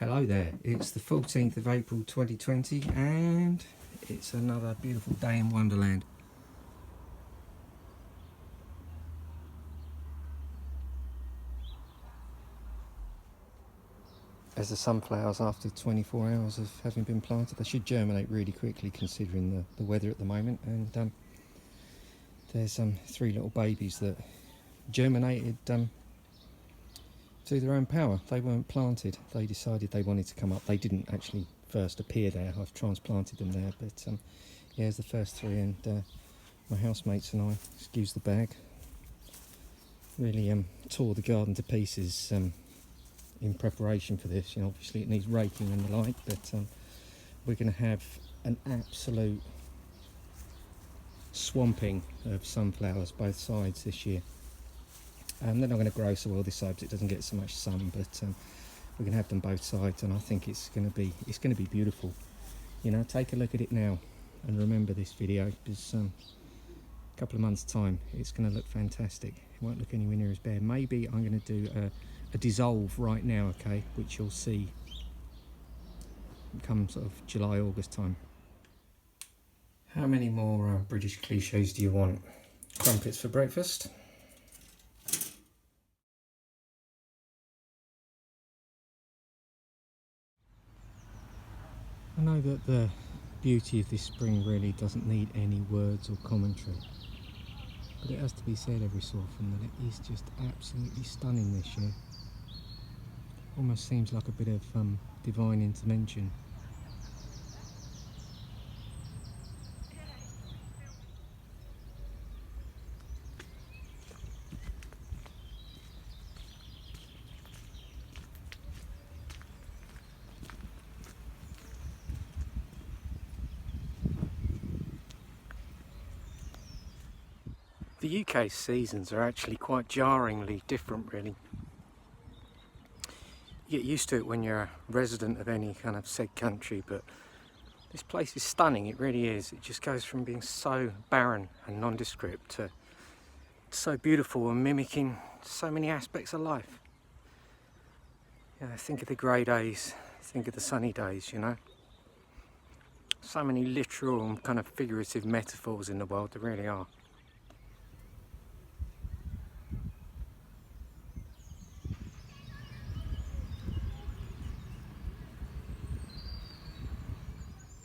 Hello there, it's the 14th of April 2020 and it's another beautiful day in Wonderland. As the sunflowers, after 24 hours of having been planted, they should germinate really quickly considering the weather at the moment. And there's 3 little babies that germinated through their own power. They weren't planted, they decided they wanted to come up. They didn't actually first appear there, I've transplanted them there, but yeah, here's the first 3, and my housemates and I, excuse the bag, really tore the garden to pieces in preparation for this. You know, obviously it needs raking and the like, but we're going to have an absolute swamping of sunflowers both sides this year. They're not going to grow so well this side because it doesn't get so much sun, but we're going to have them both sides, and I think it's going to be beautiful. You know, take a look at it now and remember this video, because a couple of months time it's going to look fantastic. It won't look anywhere near as bare. Maybe I'm going to do a dissolve right now, okay, which you'll see come sort of July, August time. How many more British cliches do you want? Crumpets for breakfast? I know that the beauty of this spring really doesn't need any words or commentary, but it has to be said every so often that it is just absolutely stunning this year. Almost seems like a bit of divine intervention. The UK seasons are actually quite jarringly different, really. You get used to it when you're a resident of any kind of said country, but this place is stunning, it really is. It just goes from being so barren and nondescript to so beautiful and mimicking so many aspects of life. You know, think of the grey days, think of the sunny days, you know. So many literal and kind of figurative metaphors in the world, there really are.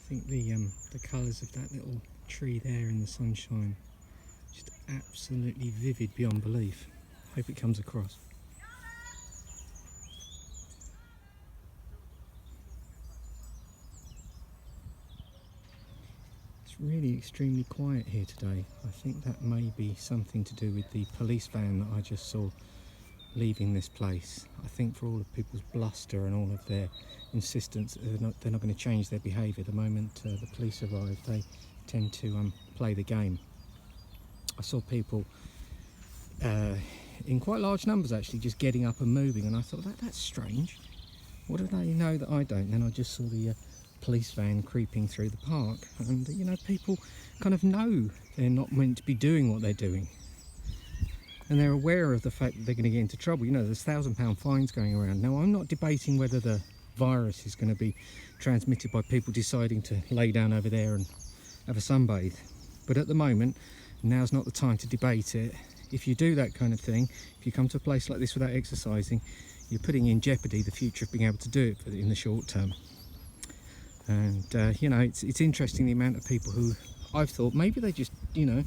I think the colours of that little tree there in the sunshine, just absolutely vivid beyond belief. Hope it comes across. It's really extremely quiet here today. I think that may be something to do with the police van that I just saw leaving this place. I think for all of people's bluster and all of their insistence that they're not going to change their behaviour, the moment the police arrive they tend to play the game. I saw people in quite large numbers actually just getting up and moving, and I thought that's strange. What do they know that I don't? And then I just saw the police van creeping through the park, and you know, people kind of know they're not meant to be doing what they're doing. And they're aware of the fact that they're going to get into trouble. You know, there's £1,000 fines going around. Now, I'm not debating whether the virus is going to be transmitted by people deciding to lay down over there and have a sunbathe. But at the moment, now's not the time to debate it. If you do that kind of thing, if you come to a place like this without exercising, you're putting in jeopardy the future of being able to do it in the short term. And, you know, it's interesting the amount of people who I've thought maybe they just, you know,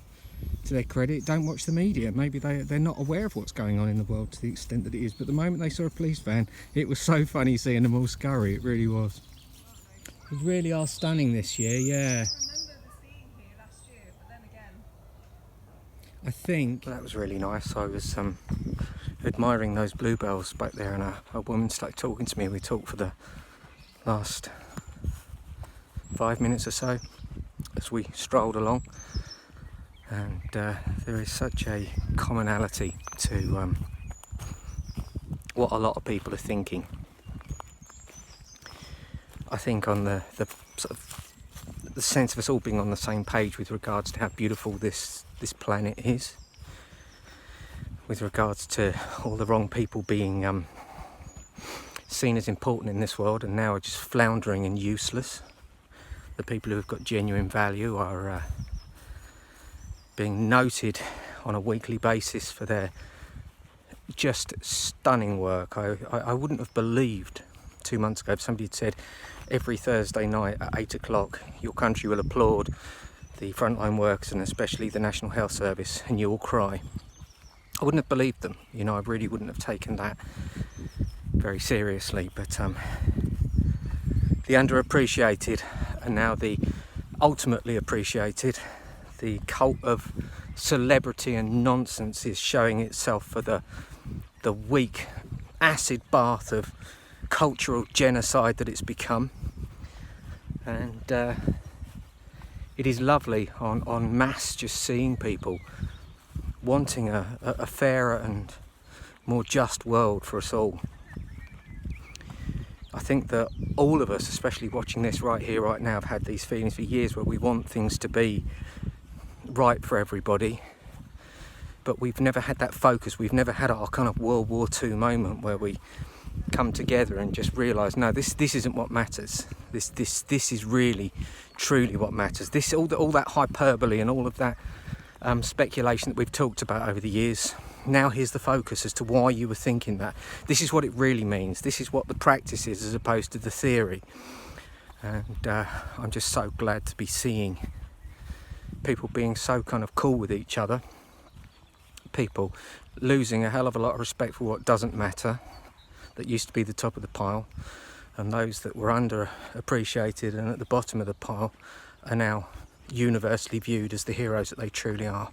to their credit, don't watch the media. Maybe they're not aware of what's going on in the world to the extent that it is. But the moment they saw a police van, it was so funny seeing them all scurry. It really was. They really are stunning this year, yeah. I remember seeing here last year, but then again, I think that was really nice. I was admiring those bluebells back there, and a woman started talking to me. We talked for the last 5 minutes or so as we strolled along. And there is such a commonality to what a lot of people are thinking. I think on the sort of the sense of us all being on the same page with regards to how beautiful this planet is, with regards to all the wrong people being seen as important in this world and now are just floundering and useless. The people who have got genuine value are being noted on a weekly basis for their just stunning work. I wouldn't have believed 2 months ago if somebody had said every Thursday night at 8 o'clock your country will applaud the frontline workers and especially the National Health Service and you will cry. I wouldn't have believed them, you know, I really wouldn't have taken that very seriously, but the underappreciated and now the ultimately appreciated, the cult of celebrity and nonsense is showing itself for the weak acid bath of cultural genocide that it's become. And it is lovely en masse just seeing people wanting a fairer and more just world for us all. I think that all of us, especially watching this right here, right now, have had these feelings for years where we want things to be right for everybody, but we've never had that focus. We've never had our kind of World War II moment where we come together and just realise, no, this isn't what matters. This is really, truly what matters. This all that hyperbole and all of that speculation that we've talked about over the years. Now here's the focus as to why you were thinking that. This is what it really means. This is what the practice is as opposed to the theory. And I'm just so glad to be seeing people being so kind of cool with each other. People losing a hell of a lot of respect for what doesn't matter, that used to be the top of the pile, and those that were underappreciated and at the bottom of the pile are now universally viewed as the heroes that they truly are.